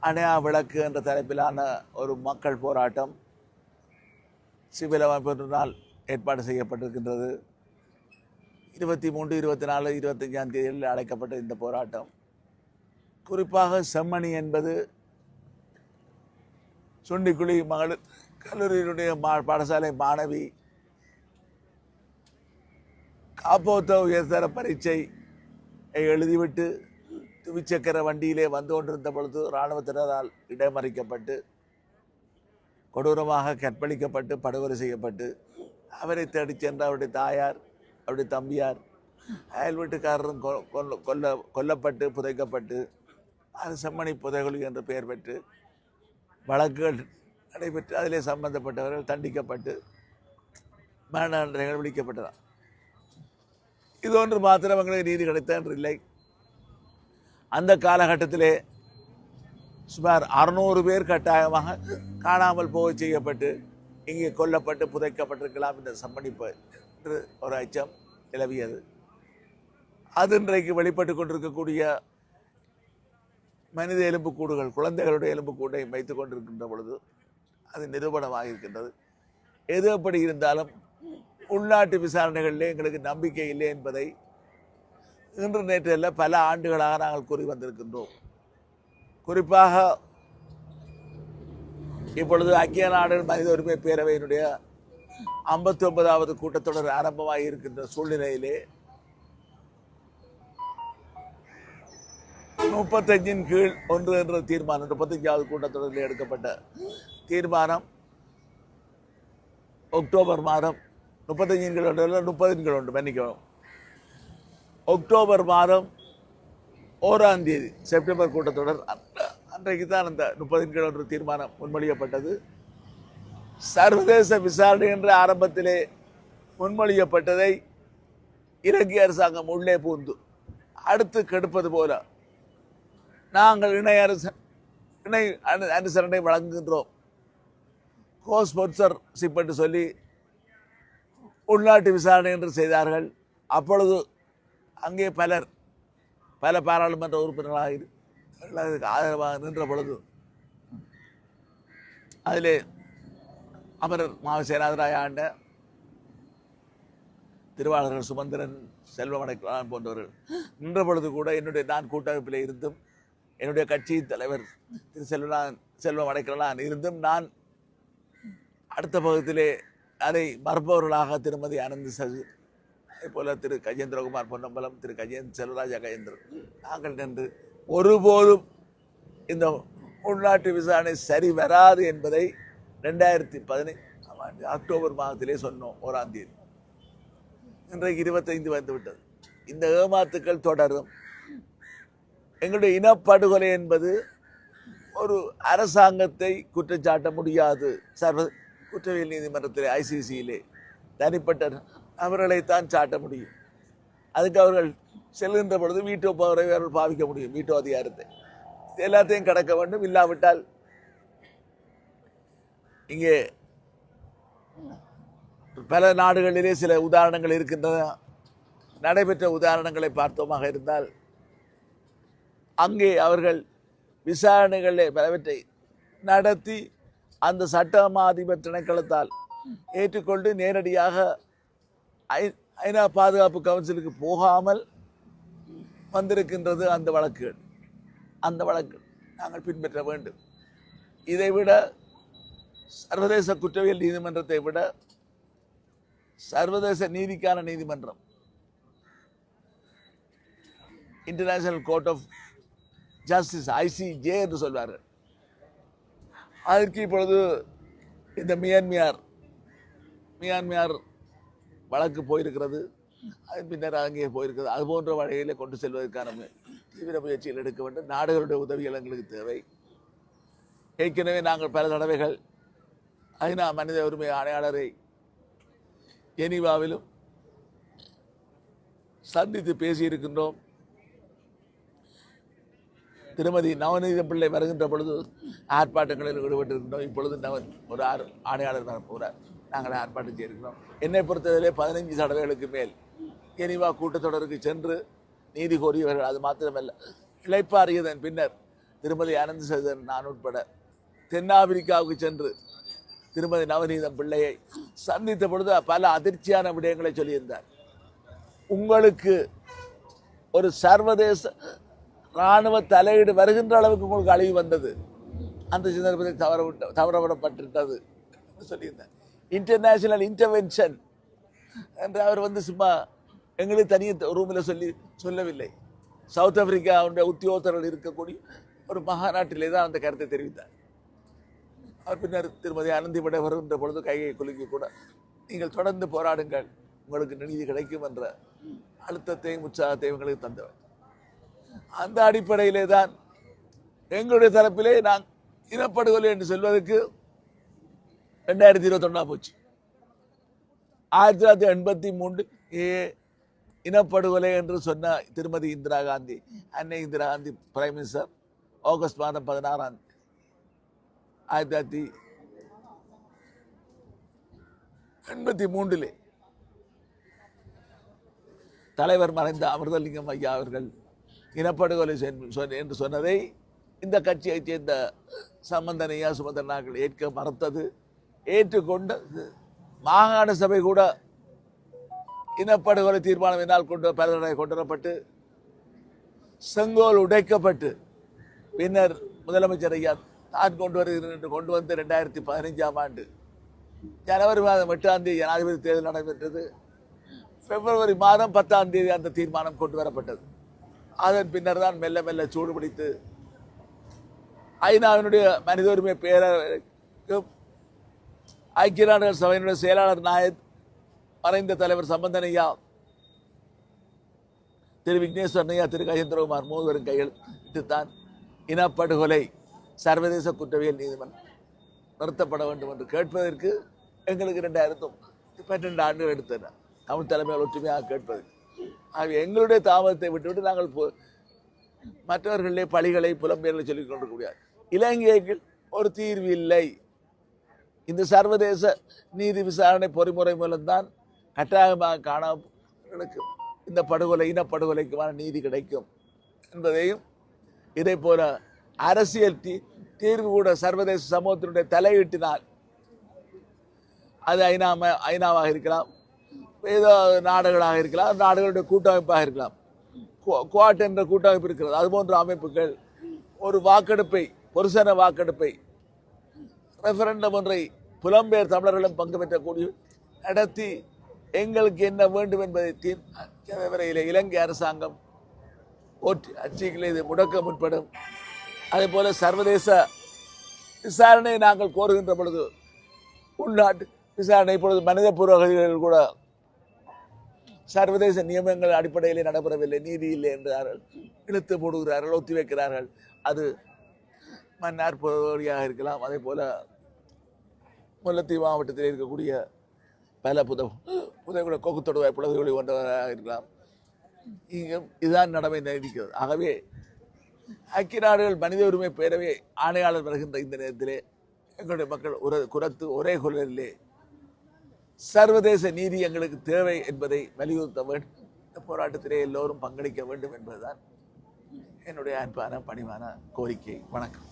அணையா விளக்கு என்ற தலைப்பிலான ஒரு மக்கள் போராட்டம் சிவில் அமைப்பினால் ஏற்பாடு செய்யப்பட்டிருக்கின்றது. 23, 24, 25ஆம் தேதியில் அழைக்கப்பட்ட இந்த போராட்டம் குறிப்பாக செம்மணி என்பது சுண்டிக்குழி மகளிர் கல்லூரியினுடைய பாடசாலை மாணவி காப்போத்த உயர்தர பரீட்சை எழுதிவிட்டு துவிச்சக்கர வண்டியிலே வந்து கொண்டிருந்த பொழுது இராணுவத்தினரால் இடைமறிக்கப்பட்டு கொடூரமாக கற்பழிக்கப்பட்டு படுகொலை செய்யப்பட்டு அவரை தேடிச் சென்ற அவருடைய தாயார் அவருடைய தம்பியார் அயல் வீட்டுக்காரரும் கொல்லப்பட்டு புதைக்கப்பட்டு அது செம்மணி புதைகுழி என்று பெயர் பெற்று வழக்குகள் நடைபெற்று அதிலே சம்பந்தப்பட்டவர்கள் தண்டிக்கப்பட்டு மரண தண்டனைகள் விதிக்கப்பட்டனர். இது ஒன்று மாத்திரம் எங்களுக்கு நீதி கிடைத்த என்று இல்லை. அந்த காலகட்டத்திலே சுமார் 600 பேர் கட்டாயமாக காணாமல் போக செய்யப்பட்டு இங்கே கொல்லப்பட்டு புதைக்கப்பட்டிருக்கலாம் இந்த சம்பளிப்பு என்று ஒரு அச்சம் நிலவியது. அது இன்றைக்கு வெளிப்பட்டு கொண்டிருக்கக்கூடிய மனித எலும்புக்கூடுகள், குழந்தைகளுடைய எலும்புக்கூடை வைத்துக் கொண்டிருக்கின்ற பொழுது அது நிரூபணமாக இருக்கின்றது. எது எப்படி இருந்தாலும் உள்நாட்டு விசாரணைகளிலே எங்களுக்கு நம்பிக்கை இல்லை என்பதை இன்று நேற்று அல்ல பல ஆண்டுகளாக நாங்கள் கூறி வந்திருக்கின்றோம். குறிப்பாக இப்பொழுது ஐக்கிய நாடுகள் மனித உரிமை பேரவையினுடைய 59வது கூட்டத்தொடர் ஆரம்பமாக இருக்கின்ற சூழ்நிலையிலே 35 கீழ் 1 என்ற தீர்மானம் 35வது கூட்டத்தொடரில் எடுக்கப்பட்ட தீர்மானம் அக்டோபர் மாதம் 35 கீழ் 30 கீழ் 1 மன்னிக்கணும் அக்டோபர் மாதம் 1ஆம் தேதி செப்டம்பர் கூட்டத்தொடர் அன்றைக்கு தான் அந்த 30 கீழ் 1 தீர்மானம் முன்மொழியப்பட்டது. சர்வதேச விசாரணை என்ற ஆரம்பத்திலே முன்மொழியப்பட்டதை இலங்கை அரசாங்கம் உள்ளே பூந்து அடுத்து கெடுப்பது போல நாங்கள் இணை அனுசரணை வழங்குகின்றோம், கோஸ்பான்சர்ஷிப் என்று சொல்லி உள்நாட்டு விசாரணை என்று செய்தார்கள். அப்பொழுது அங்கே பல பாராளுமன்ற உறுப்பினர்களாக ஆதரவாக நின்ற பொழுது அதிலே அமரர் மாவசேனாதராய ஆண்ட திருவாளர்கள் சுமந்திரன், செல்வமடைக்கலான் போன்றவர்கள் நின்ற பொழுது கூட நான் கூட்டமைப்பில் இருந்தும் என்னுடைய கட்சியின் தலைவர் திரு செல்வமடைக்கலான் இருந்தும் நான் அடுத்த பகுதியிலே அதை மறுப்பவர்களாக திருமதி ஆனந்த் சசி, அதே போல திரு கஜேந்திரகுமார் பொன்னம்பலம், திரு செல்வராஜா கஜேந்திரன் நாங்கள் நின்று ஒருபோதும் இந்த உள்நாட்டு விசாரணை சரி வராது என்பதை 2015 ஆண்டு அக்டோபர் மாதத்திலே சொன்னோம் 1ஆம் தேதி. இன்றைக்கு 25 வந்துவிட்டது. இந்த ஏமாத்துக்கள் தொடரும். எங்களுடைய இனப்படுகொலை என்பது ஒரு அரசாங்கத்தை குற்றச்சாட்ட முடியாது. குற்றவியல் நீதிமன்றத்திலே ICCயிலே தனிப்பட்ட நபர்களைத்தான் சாட்ட முடியும். அதுக்கு அவர்கள் செல்கின்ற பொழுது வீட்டோ பவரை அவர்கள் பாவிக்க முடியும், வீட்டோ அதிகாரத்தை எல்லாத்தையும் கடக்க வேண்டும். இல்லாவிட்டால் இங்கே பல நாடுகளிலே சில உதாரணங்கள் இருக்கின்றன. நடைபெற்ற உதாரணங்களை பார்த்தோமாக இருந்தால் அங்கே அவர்கள் விசாரணைகளை பலவற்றை நடத்தி அந்த சட்டமா அதிபர் திணைக்களத்தால் ஏற்றுக்கொண்டு நேரடியாக ஐநா பாதுகாப்பு கவுன்சிலுக்கு போகாமல் வந்திருக்கின்றது அந்த வழக்குகள். அந்த வழக்கு நாங்கள் பின்பற்ற வேண்டும். இதைவிட சர்வதேச குற்றவியல் நீதிமன்றத்தை விட சர்வதேச நீதிக்கான நீதிமன்றம், international court of justice ICJ என்று சொல்வார்கள், அதற்கு இப்பொழுது இந்த மியான்மர் வழக்கு போயிருக்கிறது. அது பின்னர் அங்கே போயிருக்கிறது. அது போன்ற வழிகளை கொண்டு செல்வதற்கான தீவிர முயற்சிகள் எடுக்க வேண்டும். நாடுகளுடைய உதவிகள் எங்களுக்கு தேவை. ஏற்கனவே நாங்கள் பல தடவைகள் ஐநா மனித உரிமை ஆணையாளரை ஜெனீவாவிலும் சந்தித்து பேசியிருக்கின்றோம். திருமதி நவநீத பிள்ளை வருகின்ற பொழுது ஆர்ப்பாட்டங்களில் ஈடுபட்டிருக்கின்றோம். இப்பொழுது ஒரு ஆணையாளர் வரப்போகிறார். நாங்கள் ஆர்ப்பாட்டம் செய்திருக்கிறோம். என்னை பொறுத்தவரையிலே 15 தடவைகளுக்கு மேல் ஜெனீவா கூட்டத்தொடருக்கு சென்று நீதி கோரியவர்கள். அது மாத்திரமல்ல, இளைப்பாறியதன் பின்னர் திருமதி ஆனந்த் சேகர் நான் உட்பட தென்னாப்பிரிக்காவுக்கு சென்று திருமதி நவநீதம் பிள்ளையை சந்தித்த பொழுது பல அதிர்ச்சியான விடயங்களை சொல்லியிருந்தார். உங்களுக்கு ஒரு சர்வதேச இராணுவ தலையீடு வருகின்ற அளவுக்கு உங்களுக்கு அழிவு வந்தது, அந்த சந்தர்ப்பத்தில் தவறவிடப்பட்டிருந்தது சொல்லியிருந்தார். இன்டர்நேஷனல் இன்டர்வென்ஷன் என்று அவர் சும்மா எங்களுக்கு தனியாக ரூமில் சொல்லவில்லை. சவுத் ஆப்பிரிக்காவுடைய உத்தியோகத்தர்கள் இருக்கக்கூடிய ஒரு மகாநாட்டிலே தான் அந்த கருத்தை தெரிவித்தார். அவர் பின்னர் திருமதி அனந்திபட வருகின்ற பொழுது கையை குலுக்கி கூட நீங்கள் தொடர்ந்து போராடுங்கள், உங்களுக்கு நீதி கிடைக்கும் என்ற அழுத்தத்தையும் உற்சாகத்தையும் எங்களுக்கு தந்தவர். அந்த அடிப்படையிலே தான் எங்களுடைய தரப்பிலே நான் இனப்படுகொலை என்று சொல்வதற்கு 2021 போச்சு. 1983 இனப்படுகொலை என்று சொன்ன திருமதி இந்திரா காந்தி, அன்னை Indira Gandhi prime minister, August மாதம் 16 1983 தலைவர் மறைந்த அமிர்தலிங்கம் ஐயா அவர்கள் இனப்படுகொலை என்று சொன்னதை இந்த கட்சியைச் சேர்ந்த சம்பந்தனையா சுமந்திரனாக்கள் ஏற்க மறுத்தது. ஏற்றுக்கொண்டு மாகாண சபை கூட இனப்படுகொலை தீர்மானம் என்னால் பலரை கொண்டுவரப்பட்டு செங்கோல் உடைக்கப்பட்டு பின்னர் முதலமைச்சர் ஐயா தான் கொண்டு வருகிறேன் என்று கொண்டு வந்து 2015 ஜனவரி மாதம் 8 ஜனாதிபதி தேர்தல் நடைபெற்றது. பிப்ரவரி மாதம் 10 அந்த தீர்மானம் கொண்டு வரப்பட்டது. அதன் பின்னர் தான் மெல்ல மெல்ல சூடு பிடித்து ஐநாவினுடைய மனித உரிமை பேரவைக்கும் ஐக்கிய நாடுகள் சபையினுடைய செயலாளர் நாயக், மறைந்த தலைவர் சம்பந்தனையா, திரு விக்னேஸ்வரன் ஐயா, திரு கஜேந்திரகுமார் மூவரும் கையெழுத்திட்டுத்தான் இனப்படுகொலை சர்வதேச குற்றவியல் நீதிமன்றம் நிறுத்தப்பட வேண்டும் என்று கேட்பதற்கு எங்களுக்கு 2012 ஆண்டுகள் எடுத்தன. தமிழ் தலைமையில் ஒற்றுமையாக கேட்பது. ஆகவே எங்களுடைய தாமதத்தை விட்டுவிட்டு நாங்கள் மற்றவர்களே பழிகளை புலம்பெயர்களை சொல்லிக் கொண்டிருக்க இலங்கைக்கு ஒரு தீர்வு இல்லை. இந்த சர்வதேச நீதி விசாரணை பொறிமுறை மூலம்தான் கட்டாயமாக காணவர்களுக்கு இந்த இனப்படுகொலைக்குமான நீதி கிடைக்கும் என்பதையும், இதே போல அரசியல் தீர்வு கூட சர்வதேச சமூகத்தினுடைய தலையீட்டினால், அது ஐநாவாக இருக்கலாம், ஏதோ நாடுகளாக இருக்கலாம், நாடுகளுடைய கூட்டமைப்பாக இருக்கலாம், குவாட் என்ற கூட்டமைப்பு இருக்கிறது. அதுபோன்ற அமைப்புகள் ஒரு வாக்கெடுப்பை, பொருசன வாக்கெடுப்பை, ரெஃபரண்டம் ஒன்றை புலம்பெயர் தமிழர்களும் பங்கு பெற்றக்கூடிய நடத்தி எங்களுக்கு என்ன வேண்டும் என்பதை தீர்மானிக்க இலங்கை அரசாங்கம் அச்சிகளை இதை முடக்க முற்படும். அதே போல சர்வதேச விசாரணையை நாங்கள் கோருகின்ற பொழுது உள்நாட்டு விசாரணை இப்பொழுது மனிதபூர்வ அகதிகள் கூட சர்வதேச நியமங்கள் அடிப்படையிலே நடைபெறவில்லை, நீதி இல்லை என்றார்கள், இழுத்து போடுகிறார்கள், ஒத்தி வைக்கிறார்கள். அது மன்னார் பகுதியாக இருக்கலாம், அதே போல முல்லைத்தீவு மாவட்டத்தில் இருக்கக்கூடிய பல புதைகுட கொக்குத்தொடுவாய் புலகுகளை கொண்டவராக இருக்கலாம். இதுதான் நடமை நீடிக்கிறது. ஆகவே ஐக்கிய நாடுகள் மனித உரிமை பேரவை ஆணையாளர் வருகின்ற இந்த நேரத்திலே எங்களுடைய மக்கள் ஒரே குரலிலே சர்வதேச நீதி எங்களுக்கு தேவை என்பதை வலியுறுத்த வேண்டும். இந்த போராட்டத்திலே எல்லோரும் பங்களிக்க வேண்டும் என்பதுதான் என்னுடைய அன்பான பணிவான கோரிக்கை. வணக்கம்.